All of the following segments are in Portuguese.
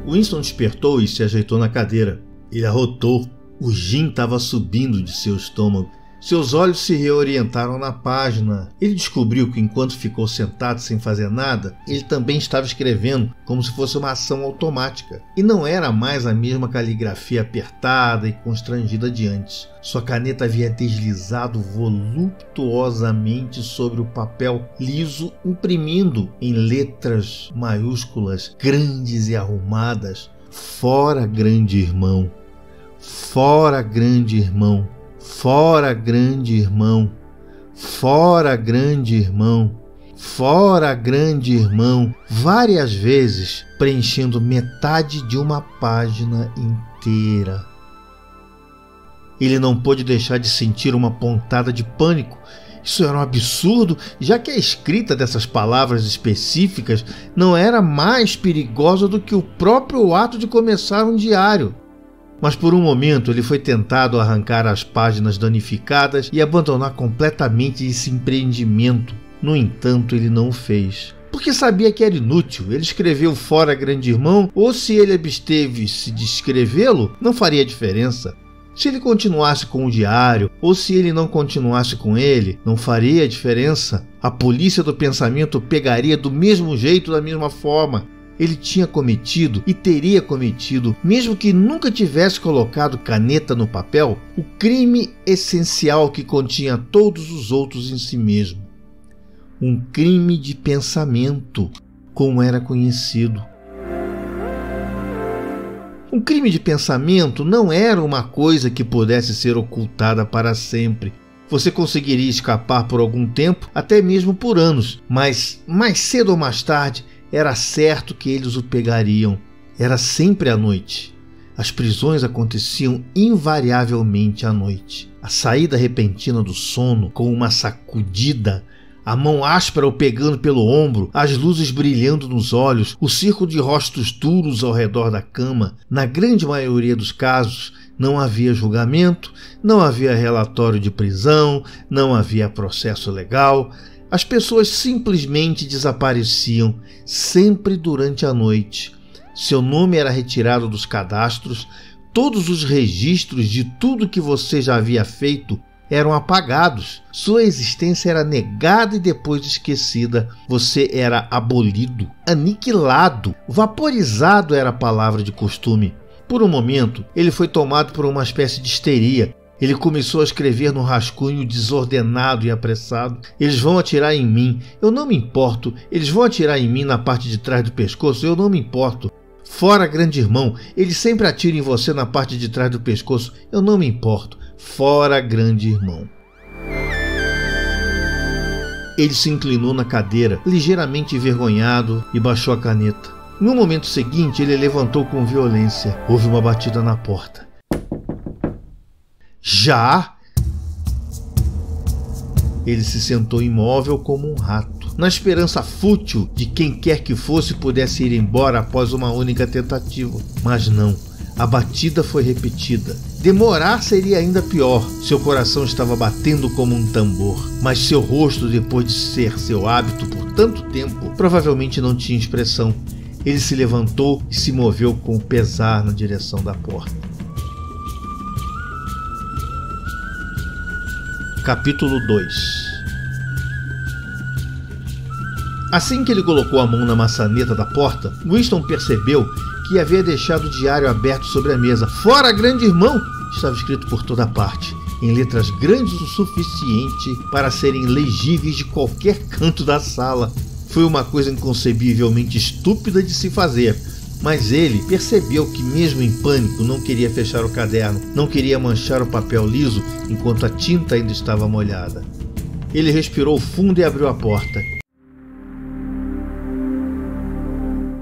Winston despertou e se ajeitou na cadeira. Ele arrotou. O gin estava subindo de seu estômago. Seus olhos se reorientaram na página. Ele descobriu que enquanto ficou sentado sem fazer nada, ele também estava escrevendo como se fosse uma ação automática. E não era mais a mesma caligrafia apertada e constrangida de antes. Sua caneta havia deslizado voluptuosamente sobre o papel liso, imprimindo em letras maiúsculas, grandes e arrumadas: "Fora, grande irmão! Fora, grande irmão! Fora, grande irmão! Fora, grande irmão! Fora, grande irmão!", várias vezes, preenchendo metade de uma página inteira. Ele não pôde deixar de sentir uma pontada de pânico. Isso era um absurdo, já que a escrita dessas palavras específicas não era mais perigosa do que o próprio ato de começar um diário. Mas por um momento ele foi tentado arrancar as páginas danificadas e abandonar completamente esse empreendimento. No entanto, ele não o fez, porque sabia que era inútil. Ele escreveu "Fora, grande irmão", ou se ele absteve-se de escrevê-lo, não faria diferença. Se ele continuasse com o diário, ou se ele não continuasse com ele, não faria diferença. A polícia do pensamento pegaria do mesmo jeito, da mesma forma. Ele tinha cometido e teria cometido, mesmo que nunca tivesse colocado caneta no papel, o crime essencial que continha todos os outros em si mesmo. Um crime de pensamento, como era conhecido. Um crime de pensamento não era uma coisa que pudesse ser ocultada para sempre. Você conseguiria escapar por algum tempo, até mesmo por anos, mas mais cedo ou mais tarde era certo que eles o pegariam. Era sempre à noite. As prisões aconteciam invariavelmente à noite. A saída repentina do sono, com uma sacudida, a mão áspera o pegando pelo ombro, as luzes brilhando nos olhos, o círculo de rostos duros ao redor da cama. Na grande maioria dos casos, não havia julgamento, não havia relatório de prisão, não havia processo legal. As pessoas simplesmente desapareciam, sempre durante a noite. Seu nome era retirado dos cadastros, todos os registros de tudo que você já havia feito eram apagados. Sua existência era negada e depois esquecida. Você era abolido, aniquilado, vaporizado era a palavra de costume. Por um momento, ele foi tomado por uma espécie de histeria. Ele começou a escrever no rascunho desordenado e apressado: "Eles vão atirar em mim, eu não me importo. Eles vão atirar em mim na parte de trás do pescoço, eu não me importo. Fora, grande irmão, eles sempre atiram em você na parte de trás do pescoço, eu não me importo. Fora, grande irmão." Ele se inclinou na cadeira, ligeiramente envergonhado, e baixou a caneta. No momento seguinte, ele levantou com violência. Houve uma batida na porta. "Já?" Ele se sentou imóvel como um rato, na esperança fútil de quem quer que fosse pudesse ir embora após uma única tentativa. Mas não, a batida foi repetida. Demorar seria ainda pior. Seu coração estava batendo como um tambor, mas seu rosto, depois de ser seu hábito por tanto tempo, provavelmente não tinha expressão. Ele se levantou e se moveu com pesar na direção da porta. Capítulo 2. Assim que ele colocou a mão na maçaneta da porta, Winston percebeu que havia deixado o diário aberto sobre a mesa. "Fora, grande irmão!" estava escrito por toda parte. em letras grandes o suficiente para serem legíveis de qualquer canto da sala. Foi uma coisa inconcebivelmente estúpida de se fazer, mas ele percebeu que, mesmo em pânico, não queria fechar o caderno, não queria manchar o papel liso enquanto a tinta ainda estava molhada. Ele respirou fundo e abriu a porta.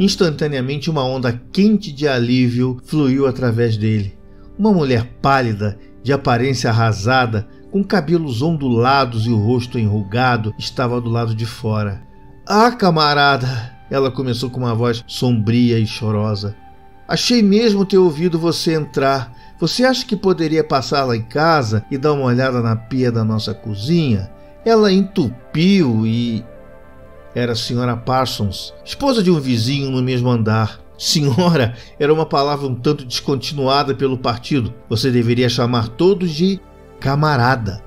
Instantaneamente, uma onda quente de alívio fluiu através dele. Uma mulher pálida, de aparência arrasada, com cabelos ondulados e o rosto enrugado, estava do lado de fora. "Ah, camarada!" Ela começou com uma voz sombria e chorosa. "Achei mesmo ter ouvido você entrar. Você acha que poderia passar lá em casa e dar uma olhada na pia da nossa cozinha? Ela entupiu e..." Era a senhora Parsons, esposa de um vizinho no mesmo andar. Senhora era uma palavra um tanto descontinuada pelo partido. Você deveria chamar todos de camarada.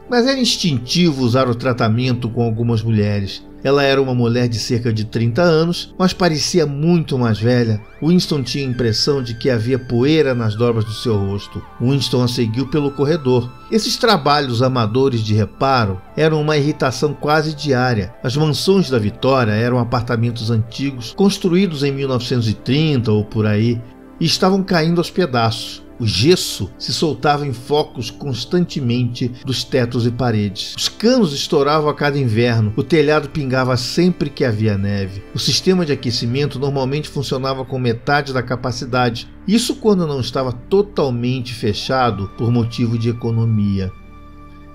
Mas era instintivo usar o tratamento com algumas mulheres. Ela era uma mulher de cerca de 30 anos, mas parecia muito mais velha. Winston tinha a impressão de que havia poeira nas dobras do seu rosto. Winston a seguiu pelo corredor. Esses trabalhos amadores de reparo eram uma irritação quase diária. As mansões da Vitória eram apartamentos antigos, construídos em 1930 ou por aí, e estavam caindo aos pedaços. O gesso se soltava em focos constantemente dos tetos e paredes. Os canos estouravam a cada inverno. O telhado pingava sempre que havia neve. O sistema de aquecimento normalmente funcionava com metade da capacidade. Isso quando não estava totalmente fechado por motivo de economia.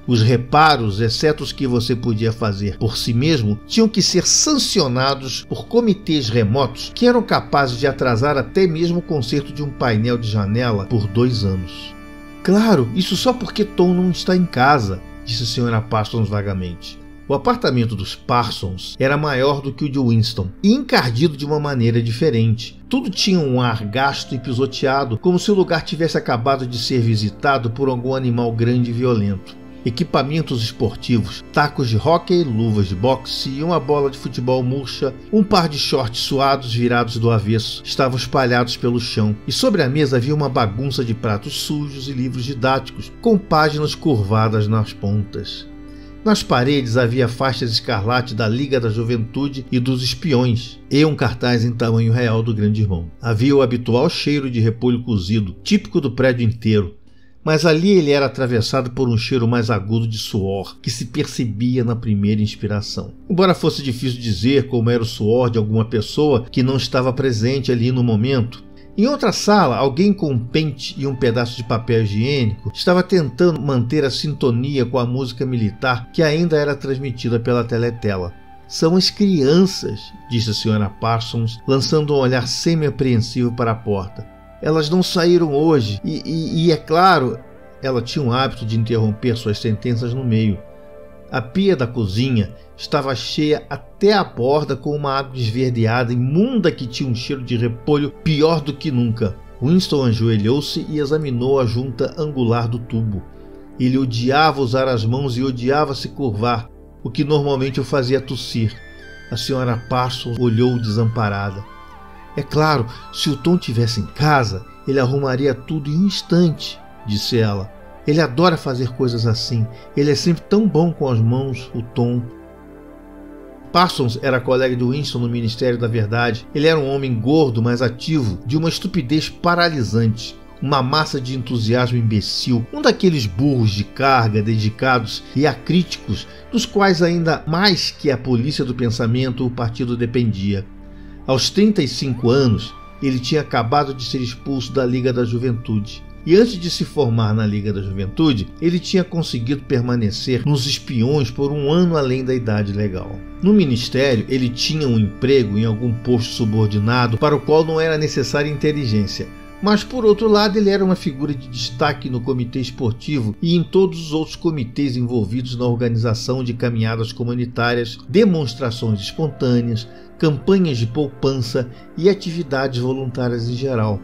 Os reparos, exceto os que você podia fazer por si mesmo, tinham que ser sancionados por comitês remotos que eram capazes de atrasar até mesmo o conserto de um painel de janela por 2 anos. "Claro, isso só porque Tom não está em casa", disse a senhora Parsons vagamente. O apartamento dos Parsons era maior do que o de Winston e encardido de uma maneira diferente. Tudo tinha um ar gasto e pisoteado, como se o lugar tivesse acabado de ser visitado por algum animal grande e violento. Equipamentos esportivos, tacos de hóquei, luvas de boxe e uma bola de futebol murcha, um par de shorts suados virados do avesso, estavam espalhados pelo chão, e sobre a mesa havia uma bagunça de pratos sujos e livros didáticos, com páginas curvadas nas pontas. Nas paredes havia faixas escarlate da Liga da Juventude e dos Espiões, e um cartaz em tamanho real do Grande Irmão. Havia o habitual cheiro de repolho cozido, típico do prédio inteiro, mas ali ele era atravessado por um cheiro mais agudo de suor, que se percebia na primeira inspiração. Embora fosse difícil dizer como era o suor de alguma pessoa que não estava presente ali no momento. Em outra sala, alguém com um pente e um pedaço de papel higiênico estava tentando manter a sintonia com a música militar que ainda era transmitida pela teletela. "São as crianças", disse a senhora Parsons, lançando um olhar semi-apreensivo para a porta. "Elas não saíram hoje e é claro..." Ela tinha um hábito de interromper suas sentenças no meio. A pia da cozinha estava cheia até a borda com uma água esverdeada imunda que tinha um cheiro de repolho pior do que nunca. Winston ajoelhou-se e examinou a junta angular do tubo. Ele odiava usar as mãos e odiava se curvar, o que normalmente o fazia tossir. A senhora Parsons olhou desamparada. "É claro, se o Tom tivesse em casa, ele arrumaria tudo em um instante", disse ela. "Ele adora fazer coisas assim. Ele é sempre tão bom com as mãos, o Tom." Parsons era colega de Winston no Ministério da Verdade. Ele era um homem gordo, mas ativo, de uma estupidez paralisante. Uma massa de entusiasmo imbecil, um daqueles burros de carga dedicados e acríticos, dos quais ainda mais que a polícia do pensamento o partido dependia. Aos 35 anos, ele tinha acabado de ser expulso da Liga da Juventude. E antes de se formar na Liga da Juventude, ele tinha conseguido permanecer nos Espiões por 1 ano além da idade legal. No ministério, ele tinha um emprego em algum posto subordinado para o qual não era necessária inteligência. Mas, por outro lado, ele era uma figura de destaque no comitê esportivo e em todos os outros comitês envolvidos na organização de caminhadas comunitárias, demonstrações espontâneas, campanhas de poupança e atividades voluntárias em geral.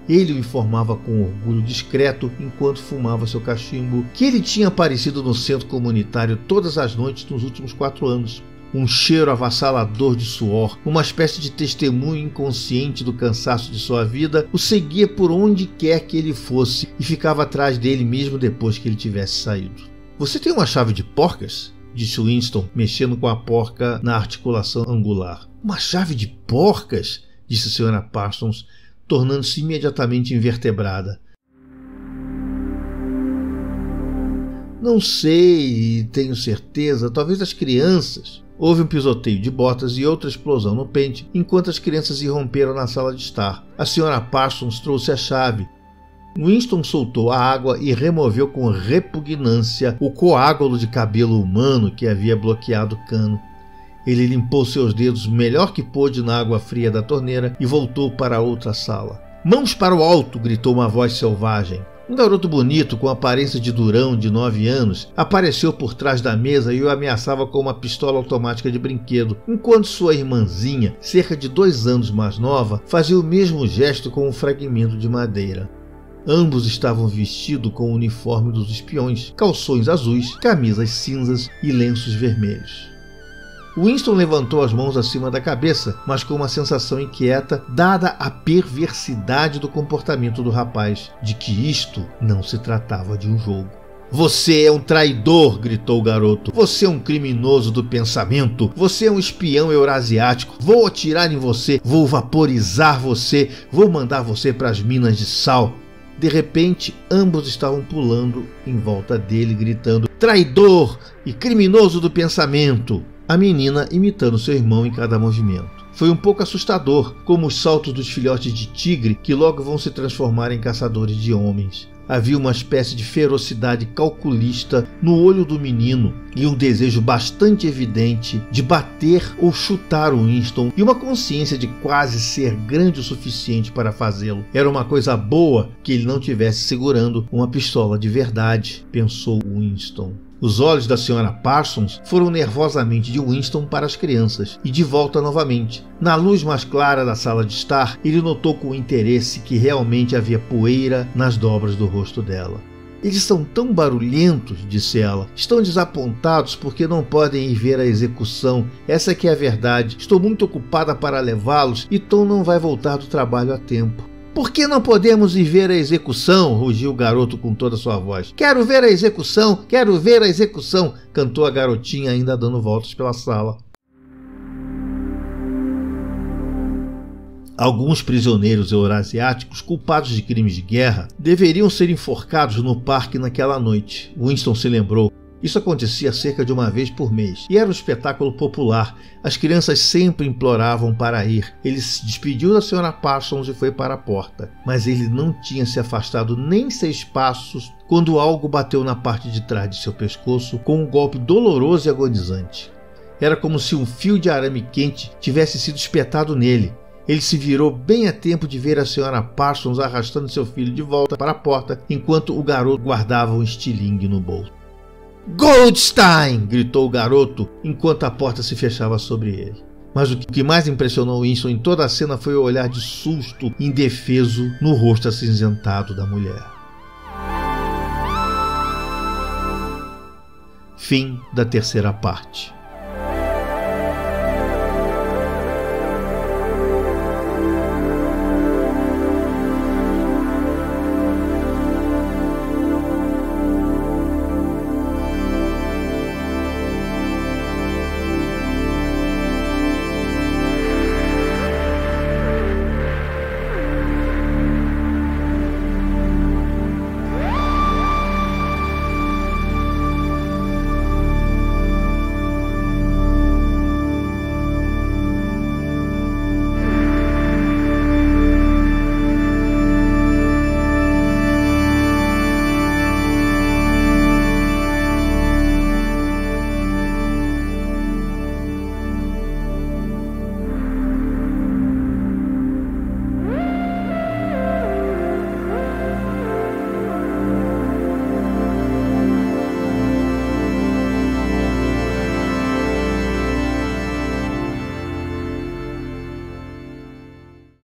Ele o informava com orgulho discreto, enquanto fumava seu cachimbo, que ele tinha aparecido no centro comunitário todas as noites nos últimos 4 anos. um cheiro avassalador de suor, uma espécie de testemunho inconsciente do cansaço de sua vida, o seguia por onde quer que ele fosse e ficava atrás dele mesmo depois que ele tivesse saído. "Você tem uma chave de porcas?" disse Winston, mexendo com a porca na articulação angular. "Uma chave de porcas?" disse a Sra. Parsons, tornando-se imediatamente invertebrada. "Não sei, tenho certeza, talvez as crianças." Houve um pisoteio de botas e outra explosão no pente, enquanto as crianças irromperam na sala de estar. A Sra. Parsons trouxe a chave. Winston soltou a água e removeu com repugnância o coágulo de cabelo humano que havia bloqueado o cano. Ele limpou seus dedos melhor que pôde na água fria da torneira e voltou para a outra sala. "Mãos para o alto!" gritou uma voz selvagem. Um garoto bonito, com aparência de durão de 9 anos, apareceu por trás da mesa e o ameaçava com uma pistola automática de brinquedo, enquanto sua irmãzinha, cerca de 2 anos mais nova, fazia o mesmo gesto com um fragmento de madeira. Ambos estavam vestidos com o uniforme dos espiões, calções azuis, camisas cinzas e lenços vermelhos. Winston levantou as mãos acima da cabeça, mas com uma sensação inquieta, dada a perversidade do comportamento do rapaz, de que isto não se tratava de um jogo. "Você é um traidor!" gritou o garoto. "Você é um criminoso do pensamento! Você é um espião eurasiático! Vou atirar em você! Vou vaporizar você! Vou mandar você para as minas de sal!" De repente, ambos estavam pulando em volta dele, gritando "traidor" e "criminoso do pensamento", a menina imitando seu irmão em cada movimento. Foi um pouco assustador, como os saltos dos filhotes de tigre que logo vão se transformar em caçadores de homens. Havia uma espécie de ferocidade calculista no olho do menino e um desejo bastante evidente de bater ou chutar o Winston e uma consciência de quase ser grande o suficiente para fazê-lo. Era uma coisa boa que ele não tivesse segurando uma pistola de verdade, pensou Winston. Os olhos da Sra. Parsons foram nervosamente de Winston para as crianças e de volta novamente. Na luz mais clara da sala de estar, ele notou com interesse que realmente havia poeira nas dobras do rosto dela. "Eles são tão barulhentos", disse ela. "Estão desapontados porque não podem ir ver a execução. Essa é que é a verdade. Estou muito ocupada para levá-los e Tom não vai voltar do trabalho a tempo." "Por que não podemos ir ver a execução?" rugiu o garoto com toda a sua voz. "Quero ver a execução! Quero ver a execução!" cantou a garotinha, ainda dando voltas pela sala. Alguns prisioneiros eurasiáticos culpados de crimes de guerra deveriam ser enforcados no parque naquela noite. Winston se lembrou. Isso acontecia cerca de uma vez por mês, e era um espetáculo popular. As crianças sempre imploravam para ir. Ele se despediu da Sra. Parsons e foi para a porta. Mas ele não tinha se afastado nem 6 passos quando algo bateu na parte de trás de seu pescoço com um golpe doloroso e agonizante. Era como se um fio de arame quente tivesse sido espetado nele. Ele se virou bem a tempo de ver a Sra. Parsons arrastando seu filho de volta para a porta, enquanto o garoto guardava um estilingue no bolso. "Goldstein!" gritou o garoto, enquanto a porta se fechava sobre ele. Mas o que mais impressionou Winston em toda a cena foi o olhar de susto indefeso no rosto acinzentado da mulher. Fim da 3ª parte.